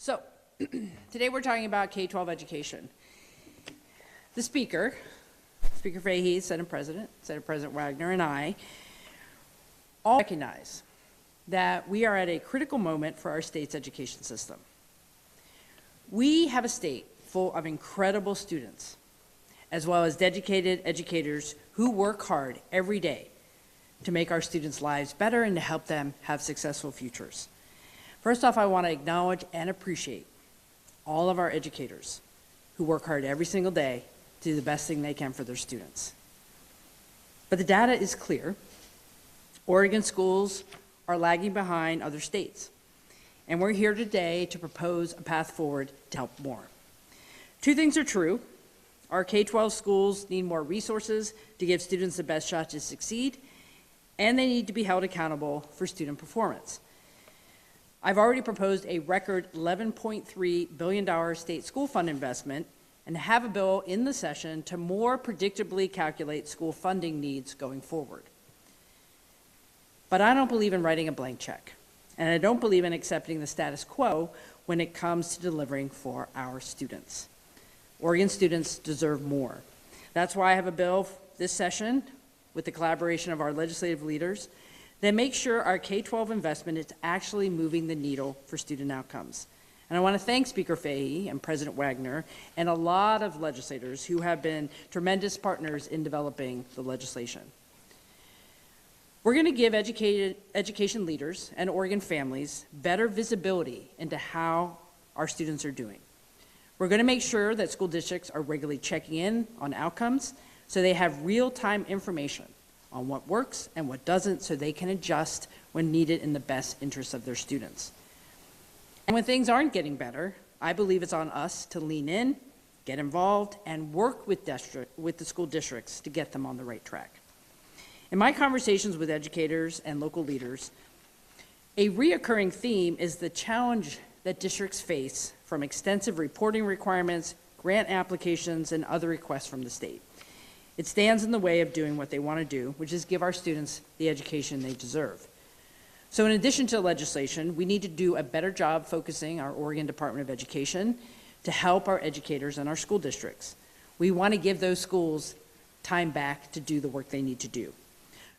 So, today we're talking about K-12 education. The Speaker Fahey, Senate President Wagner, and I all recognize that we are at a critical moment for our state's education system. We have a state full of incredible students, as well as dedicated educators who work hard every day to make our students' lives better and to help them have successful futures. First off, I want to acknowledge and appreciate all of our educators who work hard every single day to do the best thing they can for their students. But the data is clear. Oregon schools are lagging behind other states, and we're here today to propose a path forward to help more. Two things are true. Our K-12 schools need more resources to give students the best shot to succeed, and they need to be held accountable for student performance. I've already proposed a record $11.3 billion state school fund investment and have a bill in the session to more predictably calculate school funding needs going forward. But I don't believe in writing a blank check, and I don't believe in accepting the status quo when it comes to delivering for our students. Oregon students deserve more. That's why I have a bill this session with the collaboration of our legislative leaders that makes sure our K-12 investment is actually moving the needle for student outcomes. And I want to thank Speaker Fahey and President Wagner and a lot of legislators who have been tremendous partners in developing the legislation. We're going to give education leaders and Oregon families better visibility into how our students are doing. We're going to make sure that school districts are regularly checking in on outcomes so they have real-time information on what works and what doesn't so they can adjust when needed in the best interests of their students. And when things aren't getting better, I believe it's on us to lean in, get involved, and work with the school districts to get them on the right track. In my conversations with educators and local leaders, a reoccurring theme is the challenge that districts face from extensive reporting requirements, grant applications, and other requests from the state. It stands in the way of doing what they want to do, which is give our students the education they deserve. So in addition to legislation, we need to do a better job focusing our Oregon Department of Education to help our educators and our school districts. We want to give those schools time back to do the work they need to do.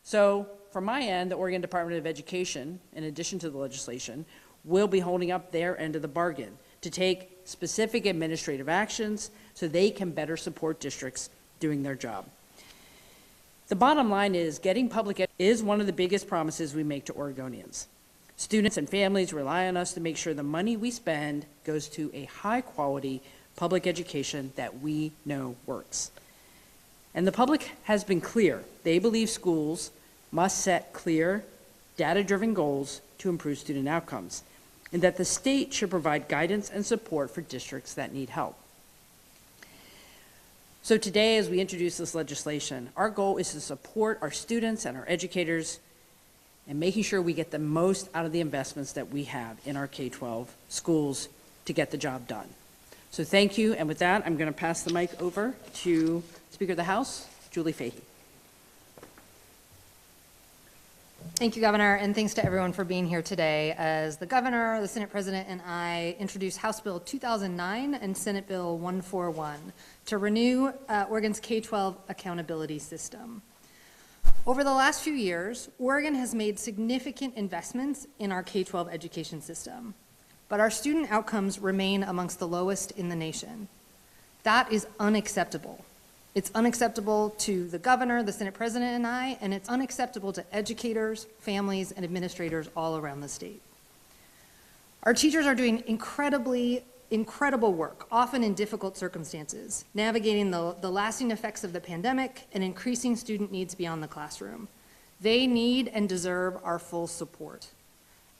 So from my end, the Oregon Department of Education, in addition to the legislation, will be holding up their end of the bargain to take specific administrative actions so they can better support districts doing their job. The bottom line is getting public ed is one of the biggest promises we make to Oregonians. Students and families rely on us to make sure the money we spend goes to a high quality public education that we know works. And the public has been clear. They believe schools must set clear, data-driven goals to improve student outcomes, and that the state should provide guidance and support for districts that need help. So today, as we introduce this legislation, our goal is to support our students and our educators in making sure we get the most out of the investments that we have in our K-12 schools to get the job done. So thank you, and with that, I'm going to pass the mic over to Speaker of the House, Julie Fahey. Thank you, Governor, and thanks to everyone for being here today as the Governor, the Senate President, and I introduce House Bill 2009 and Senate Bill 141 to renew Oregon's K-12 accountability system. Over the last few years, Oregon has made significant investments in our K-12 education system, but our student outcomes remain amongst the lowest in the nation. That is unacceptable. It's unacceptable to the Governor, the Senate President, and I, and it's unacceptable to educators, families, and administrators all around the state. Our teachers are doing incredible work, often in difficult circumstances, navigating the lasting effects of the pandemic and increasing student needs beyond the classroom. They need and deserve our full support.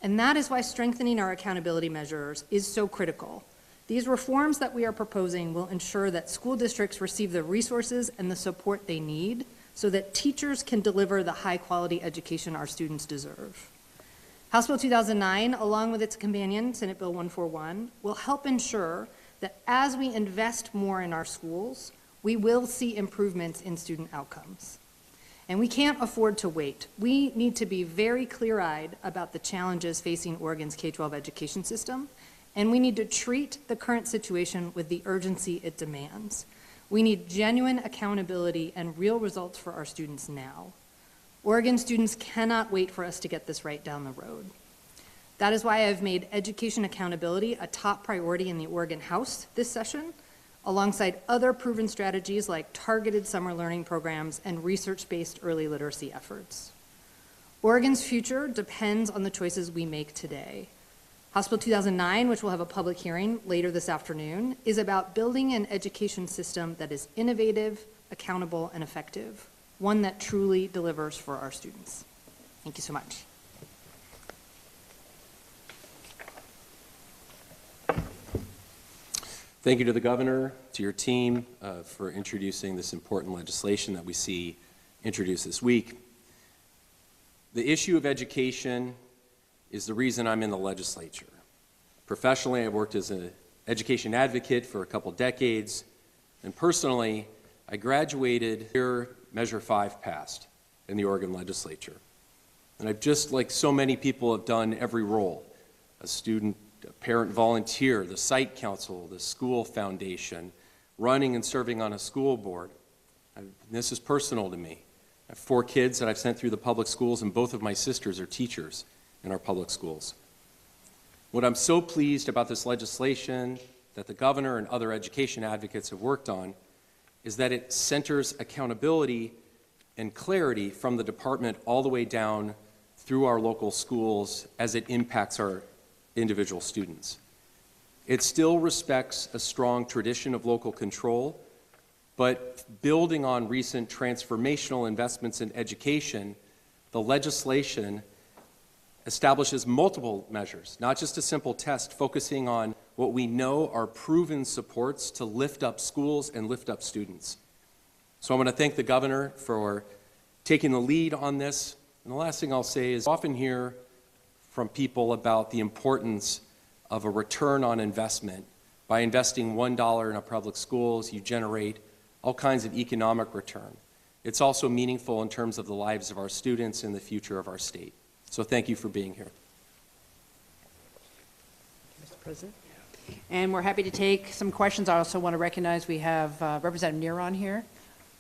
And that is why strengthening our accountability measures is so critical. These reforms that we are proposing will ensure that school districts receive the resources and the support they need so that teachers can deliver the high-quality education our students deserve. House Bill 2009, along with its companion, Senate Bill 141, will help ensure that as we invest more in our schools, we will see improvements in student outcomes. And we can't afford to wait. We need to be very clear-eyed about the challenges facing Oregon's K-12 education system And we need to treat the current situation with the urgency it demands. We need genuine accountability and real results for our students now. Oregon students cannot wait for us to get this right down the road. That is why I've made education accountability a top priority in the Oregon House this session, alongside other proven strategies like targeted summer learning programs and research-based early literacy efforts. Oregon's future depends on the choices we make today. House Bill 2009, which will have a public hearing later this afternoon, is about building an education system that is innovative, accountable, and effective, one that truly delivers for our students. Thank you so much. Thank you to the governor, to your team for introducing this important legislation that we see introduced this week. The issue of education is the reason I'm in the legislature. Professionally, I've worked as an education advocate for a couple decades, and personally, I graduated here Measure 5 passed in the Oregon legislature. And I've just, like so many people, have done every role: a student, a parent volunteer, the site council, the school foundation, running and serving on a school board. This is personal to me. I have 4 kids that I've sent through the public schools, and both of my sisters are teachers in our public schools. What I'm so pleased about this legislation that the governor and other education advocates have worked on is that it centers accountability and clarity from the department all the way down through our local schools as it impacts our individual students. It still respects a strong tradition of local control, but building on recent transformational investments in education, the legislation establishes multiple measures, not just a simple test, focusing on what we know are proven supports to lift up schools and lift up students. So I want to thank the governor for taking the lead on this. And the last thing I'll say is I often hear from people about the importance of a return on investment. By investing $1 in our public schools, you generate all kinds of economic return. It's also meaningful in terms of the lives of our students and the future of our state. So thank you for being here. Mr. President. And we're happy to take some questions. I also want to recognize we have Representative Neron here,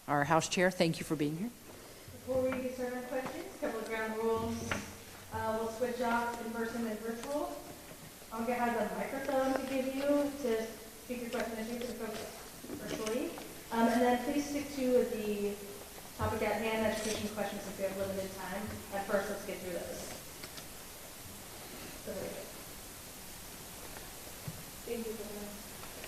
our House Chair. Thank you for being here. Before we get started on questions, a couple of ground rules. We'll switch off in person and virtual. Olga has a microphone to give you to speak your question as you can folks virtually. And then please stick to the topic at hand, education questions, if we have limited time. At first, let's get through those. So there we go. Thank you, Governor.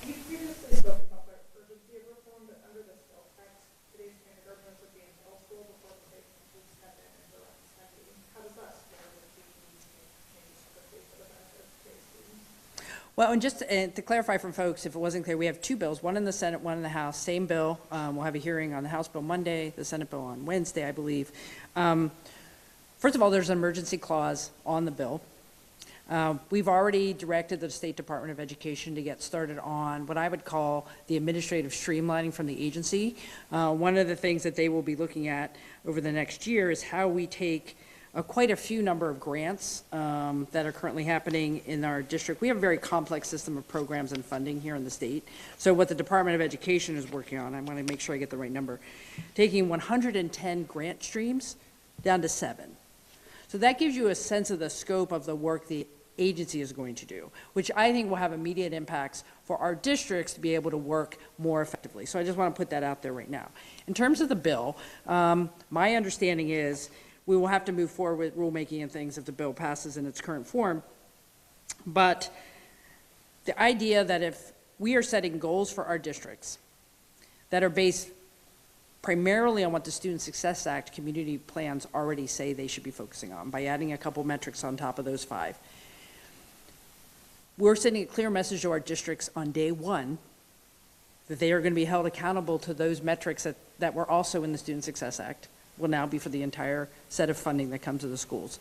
You previously spoke about the urgency of reform, but under this bill text, today's kindergartners would be in middle school before the state can step in and direct spending. How does that square with the needs to make changes quickly for the benefit of today's students? Well, and just to clarify for folks, if it wasn't clear, we have 2 bills, one in the Senate, one in the House, same bill. We'll have a hearing on the House bill Monday, the Senate bill on Wednesday, I believe. First of all, there's an emergency clause on the bill. We've already directed the State Department of Education to get started on what I would call the administrative streamlining from the agency. One of the things that they will be looking at over the next year is how we take quite a few number of grants that are currently happening in our district. We have a very complex system of programs and funding here in the state. So what the Department of Education is working on, I want to make sure I get the right number, taking 110 grant streams down to 7. So that gives you a sense of the scope of the work the agency is going to do, which I think will have immediate impacts for our districts to be able to work more effectively. So I just want to put that out there right now. In terms of the bill, my understanding is we will have to move forward with rulemaking and things if the bill passes in its current form. But the idea that if we are setting goals for our districts that are based primarily on what the Student Success Act community plans already say they should be focusing on by adding a couple metrics on top of those 5, we're sending a clear message to our districts on day 1 that they are going to be held accountable to those metrics that were also in the Student Success Act, will now be for the entire set of funding that comes to the schools.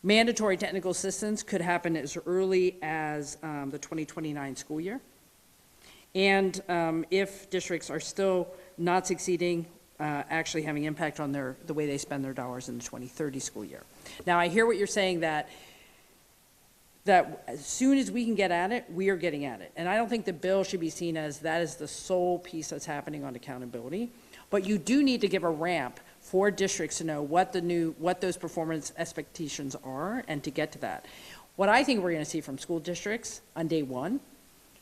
Mandatory technical assistance could happen as early as the 2029 school year. And if districts are still not succeeding, actually having impact on the way they spend their dollars in the 2030 school year. Now, I hear what you're saying, that that as soon as we can get at it, we are getting at it. And I don't think the bill should be seen as that is the sole piece that's happening on accountability. But you do need to give a ramp for districts to know what those performance expectations are and to get to that. What I think we're going to see from school districts on day one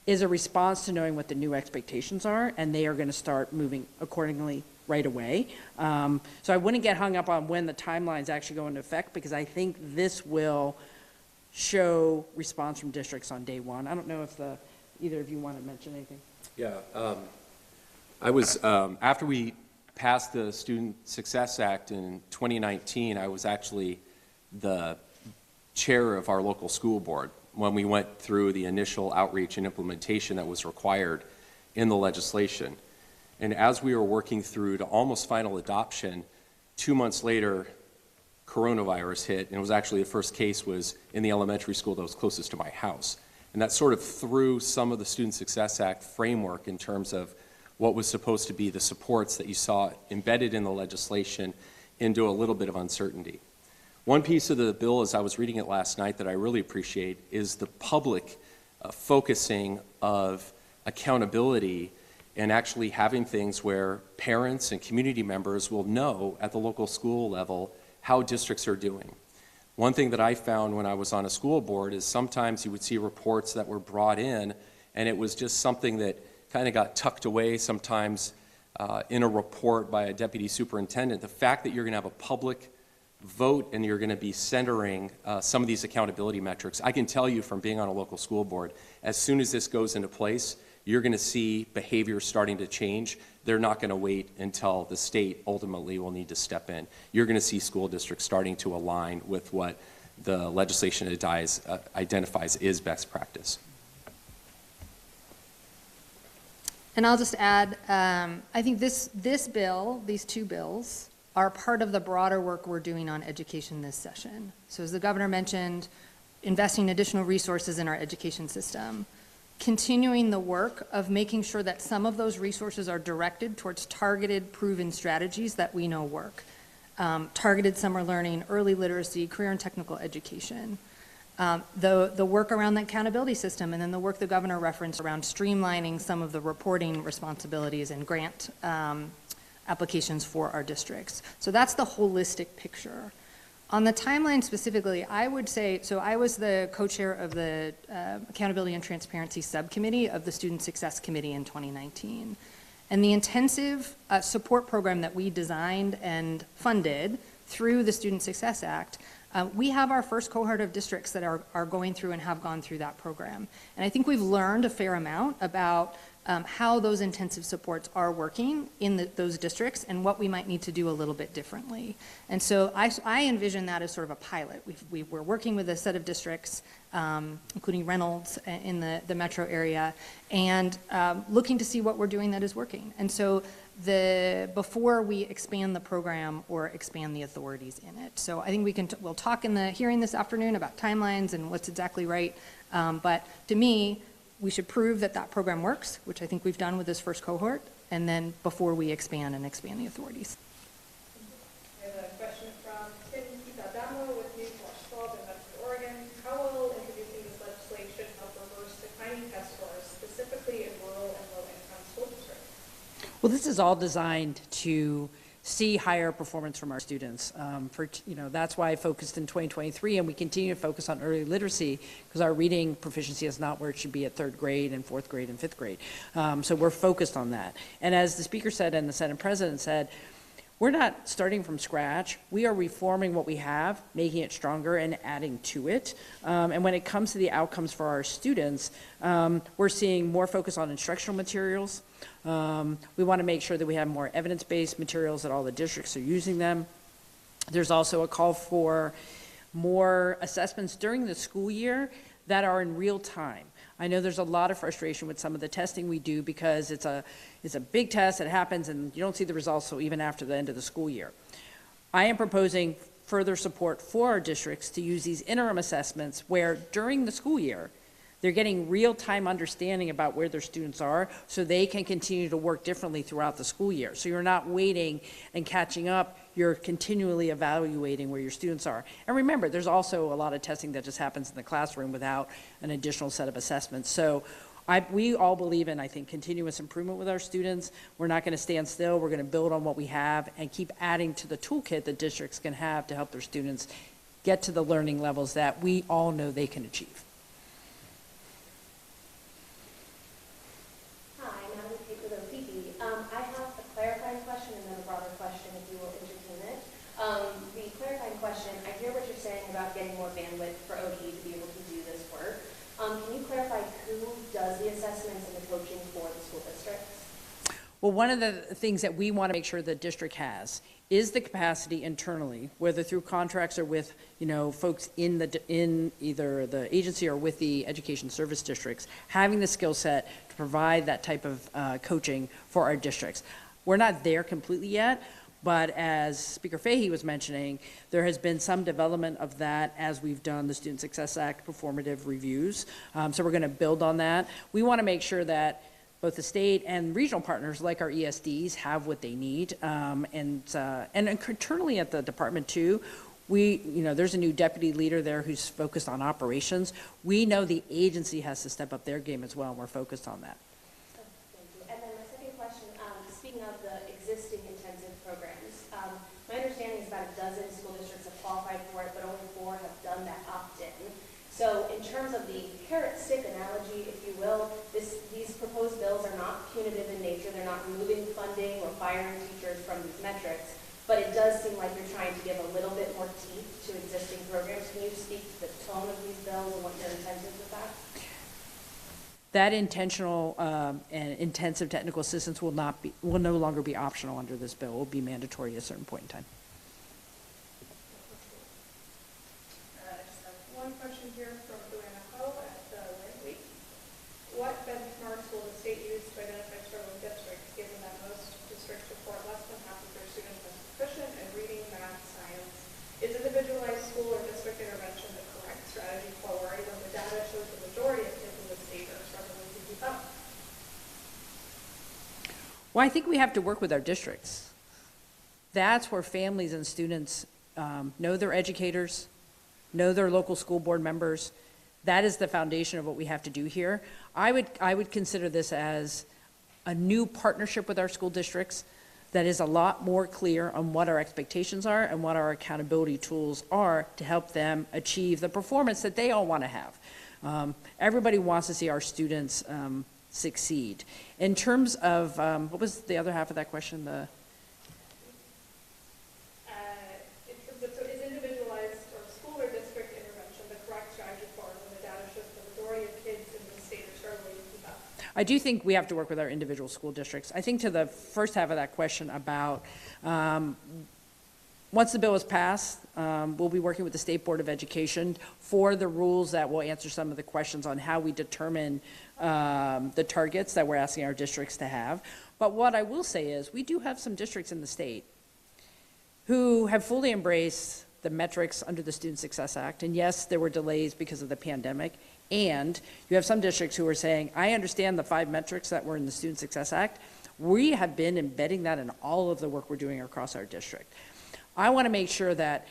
is a response to knowing what the new expectations are, and they are going to start moving accordingly right away. So I wouldn't get hung up on when the timelines actually go into effect, because I think this will show response from districts on day one. I don't know if either of you want to mention anything. Yeah, I was, after we passed the Student Success Act in 2019, I was actually the chair of our local school board when we went through the initial outreach and implementation that was required in the legislation. And as we were working through to almost final adoption, 2 months later, coronavirus hit, and it was actually the first case was in the elementary school that was closest to my house. And that sort of threw some of the Student Success Act framework in terms of what was supposed to be the supports that you saw embedded in the legislation into a little bit of uncertainty. One piece of the bill, as I was reading it last night, that I really appreciate is the public focusing of accountability and actually having things where parents and community members will know at the local school level how districts are doing. One thing that I found when I was on a school board is sometimes you would see reports that were brought in and it was just something that kind of got tucked away sometimes in a report by a deputy superintendent. The fact that you're going to have a public vote and you're going to be centering some of these accountability metrics, I can tell you from being on a local school board, as soon as this goes into place, you're going to see behavior starting to change. They're not going to wait until the state ultimately will need to step in. You're going to see school districts starting to align with what the legislation identifies is best practice. And I'll just add, I think this bill, these two bills, are part of the broader work we're doing on education this session. So as the governor mentioned, investing additional resources in our education system, continuing the work of making sure that some of those resources are directed towards targeted, proven strategies that we know work. Targeted summer learning, early literacy, career and technical education. The work around the accountability system, and then the work the governor referenced around streamlining some of the reporting responsibilities and grant applications for our districts. So that's the holistic picture. On the timeline specifically, I would say, so I was the co-chair of the Accountability and Transparency Subcommittee of the Student Success Committee in 2019. And the intensive support program that we designed and funded through the Student Success Act, we have our first cohort of districts that are going through and have gone through that program. And I think we've learned a fair amount about how those intensive supports are working in those districts and what we might need to do a little bit differently. And so I envision that as sort of a pilot. We're working with a set of districts, including Reynolds in the metro area, and looking to see what we're doing that is working. And so before we expand the program or expand the authorities in it. So I think we'll talk in the hearing this afternoon about timelines and what's exactly right. But to me, we should prove that that program works, which I think we've done with this first cohort, and then before we expand the authorities. I have a question from Tim Kitadamo with News/12 in Metro Oregon. How will introducing this legislation help reverse declining test scores, specifically in rural and low-income school districts? Well, this is all designed to see higher performance from our students. That's why I focused in 2023, and we continue to focus on early literacy because our reading proficiency is not where it should be at third grade and fourth grade and fifth grade. So we're focused on that. And as the speaker said and the Senate President said, we're not starting from scratch. We are reforming what we have, making it stronger and adding to it. And when it comes to the outcomes for our students, we're seeing more focus on instructional materials. We want to make sure that we have more evidence-based materials, that all the districts are using them. There's also a call for more assessments during the school year that are in real time. I know there's a lot of frustration with some of the testing we do because it's a big test that happens and you don't see the results until even after the end of the school year. I am proposing further support for our districts to use these interim assessments where during the school year, They're getting real-time understanding about where their students are so they can continue to work differently throughout the school year. So you're not waiting and catching up, you're continually evaluating where your students are. And remember, there's also a lot of testing that just happens in the classroom without an additional set of assessments. So we all believe in, I think, continuous improvement with our students. We're not going to stand still. We're going to build on what we have and keep adding to the toolkit that districts can have to help their students get to the learning levels that we all know they can achieve. Hi, Natalie Pate with OPD. I have a clarifying question and then a broader question, if you will entertain it. The clarifying question, I hear what you're saying about getting more bandwidth for OD to be able to do this work. Can you clarify who does the assessments and the coaching for the school districts? Well, one of the things that we want to make sure the district has is the capacity internally, whether through contracts or with, folks in either the agency or with the education service districts, having the skill set to provide that type of coaching for our districts. We're not there completely yet, but as Speaker Fahey was mentioning, there has been some development of that as we've done the Student Success Act performative reviews. So we're going to build on that. We want to make sure that both the state and regional partners like our ESDs have what they need. And internally at the department too, there's a new deputy leader there who's focused on operations. We know the agency has to step up their game as well, and we're focused on that. Thank you. And then my second question, speaking of the existing intensive programs, my understanding is about a dozen school districts have qualified for it, but only 4 have done that opt-in. So in terms of the carrot-stick analogy, if you will, these proposed bills are not punitive in nature. They're not removing funding or firing teachers from these metrics, but it does seem like you're trying to give a little bit more teeth to existing programs. Can you speak to the tone of these bills and what your intentions with that? That intentional and intensive technical assistance will no longer be optional under this bill. It will be mandatory at a certain point in time. I just have one question here from Joanna Ho at the Land Week. What benchmarks will the state use to identify struggling districts, given that most districts report less than half of their students as proficient in reading, math, science? Is individualized school or district intervention the correct strategy forward when the data shows the majority of kids in the state are struggling to keep up? Well, I think we have to work with our districts. That's where families and students know their educators, know their local school board members. That is the foundation of what we have to do here. I would consider this as a new partnership with our school districts that is a lot more clear on what our expectations are and what our accountability tools are to help them achieve the performance that they all want to have. Everybody wants to see our students succeed. In terms of, what was the other half of that question? So is individualized or school or district intervention the correct strategy forward when the data shows the majority of kids in the state are struggling to keep up? I do think we have to work with our individual school districts. I think to the first half of that question about once the bill is passed, we'll be working with the State Board of Education for the rules that will answer some of the questions on how we determine the targets that we're asking our districts to have. But what I will say is we do have some districts in the state who have fully embraced the metrics under the Student Success Act. And yes, there were delays because of the pandemic. And you have some districts who are saying, I understand the 5 metrics that were in the Student Success Act. We have been embedding that in all of the work we're doing across our district. I want to make sure that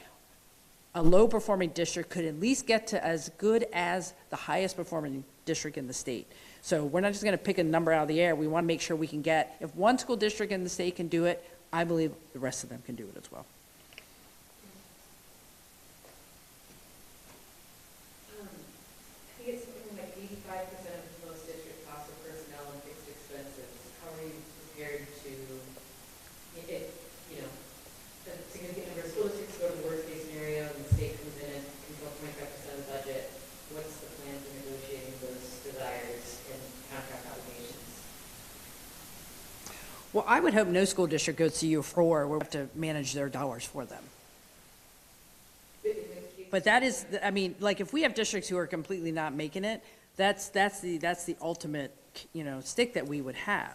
a low-performing district could at least get to as good as the highest-performing district in the state. So we're not just going to pick a number out of the air. We want to make sure we can get, if one school district in the state can do it, I believe the rest of them can do it as well. I think it's something like 85% of most district costs are personnel and fixed expenses. How are you prepared to, if, a significant number of school districts go to the worst case scenario and the state comes in and controls 25% of the budget, what's the plan for negotiating those desires and contract obligations? Well, I would hope no school district goes to U4 where we have to manage their dollars for them. But that is, I mean, like if we have districts who are completely not making it, that's the ultimate, stick that we would have.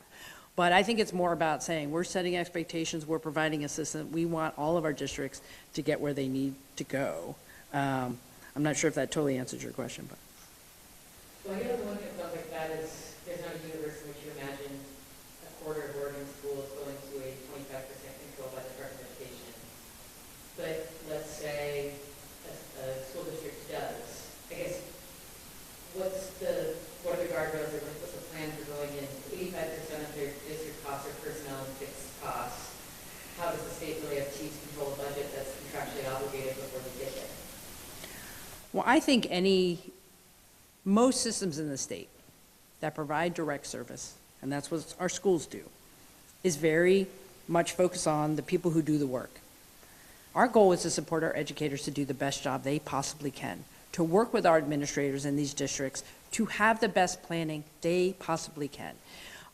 But I think it's more about saying we're setting expectations, we're providing assistance. We want all of our districts to get where they need to go. I'm not sure if that totally answers your question, but. Well, the other one that sounds like that is, there's not a universe in which you imagine a quarter of Oregon schools going to a 25% control by the Department of Education. But let's say a school district does. I guess, what are the guardrails or what's the plan for going in? 85% of their district costs are personnel and fixed costs. How does the state really have teeth control a budget that's contractually obligated before we get there? Well, I think most systems in the state that provide direct service, and that's what our schools do, is very much focused on the people who do the work. Our goal is to support our educators to do the best job they possibly can, to work with our administrators in these districts to have the best planning they possibly can.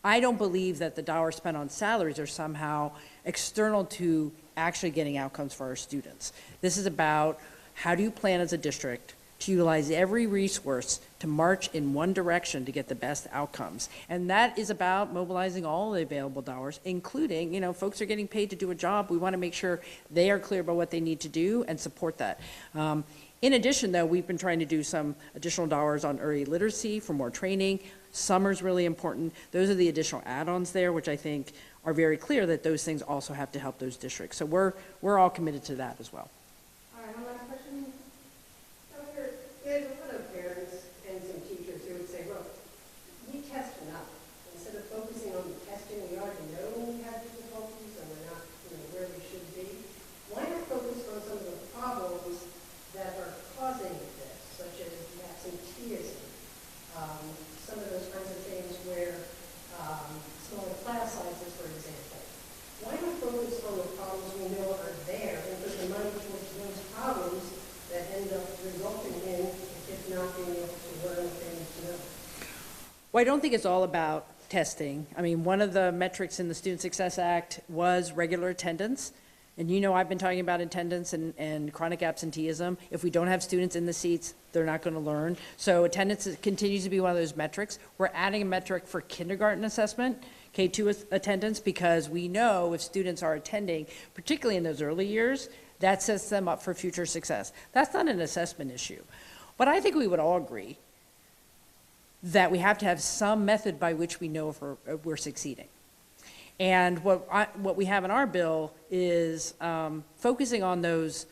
I don't believe that the dollars spent on salaries are somehow external to actually getting outcomes for our students. This is about how do you plan as a district to utilize every resource to march in one direction to get the best outcomes. And that is about mobilizing all the available dollars, including, folks are getting paid to do a job. We want to make sure they are clear about what they need to do and support that. In addition, though, we've been trying to do some additional dollars on early literacy for more training. Summer's really important. Those are the additional add-ons there, which I think are very clear that those things also have to help those districts. So we're all committed to that as well. All right, one last question. There's a lot of parents and some teachers who would say, look, we test enough. Instead of focusing on the testing, we already know we have difficulties and we're not where we should be. Why not focus on some of the problems that are causing this, such as absenteeism, some of those kinds of things where smaller class sizes, for example. Why not focus on the problems we know are there and put the money towards those problems that end up resulting in, if not being able to learn what they need to know? Well, I don't think it's all about testing. I mean, one of the metrics in the Student Success Act was regular attendance. And I've been talking about attendance and chronic absenteeism. If we don't have students in the seats, they're not going to learn. So attendance continues to be one of those metrics. We're adding a metric for kindergarten assessment, K-2 attendance, because we know if students are attending, particularly in those early years, that sets them up for future success. That's not an assessment issue. But I think we would all agree that we have to have some method by which we know if we're succeeding. And what we have in our bill is focusing on those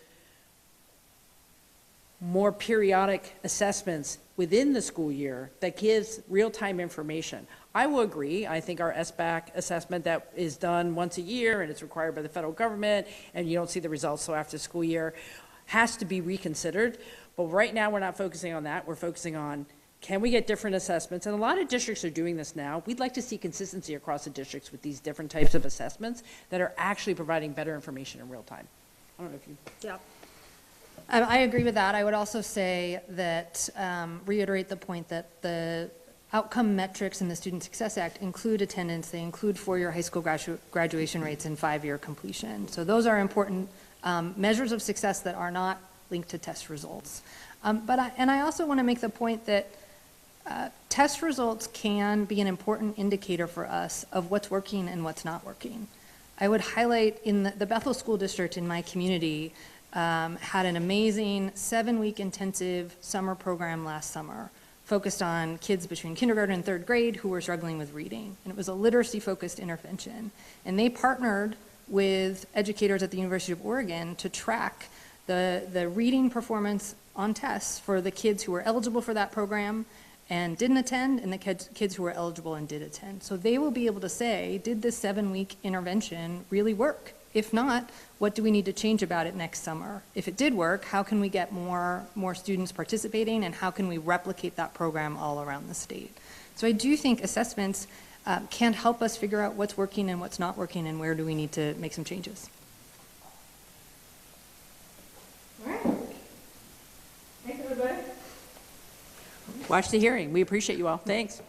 more periodic assessments within the school year that gives real-time information. I will agree. I think our SBAC assessment that is done once a year and it's required by the federal government and you don't see the results till after the school year has to be reconsidered. But right now we're not focusing on that. We're focusing on, can we get different assessments? And a lot of districts are doing this now. We'd like to see consistency across the districts with these different types of assessments that are actually providing better information in real time. I don't know if you... Yeah. I agree with that. I would also say that, reiterate the point that the outcome metrics in the Student Success Act include attendance, they include four-year high school graduation rates and five-year completion. So those are important measures of success that are not linked to test results. And I also want to make the point that test results can be an important indicator for us of what's working and what's not working. I would highlight in the Bethel School District in my community had an amazing 7-week intensive summer program last summer focused on kids between kindergarten and third grade who were struggling with reading. And it was a literacy-focused intervention. And they partnered with educators at the University of Oregon to track the reading performance on tests for the kids who were eligible for that program and didn't attend, and the kids who were eligible and did attend. So they will be able to say, did this 7-week intervention really work? If not, what do we need to change about it next summer? If it did work, how can we get more students participating, and how can we replicate that program all around the state? So I do think assessments can help us figure out what's working and what's not working, and where do we need to make some changes. All right. Thanks, everybody. Watch the hearing. We appreciate you all. Thanks.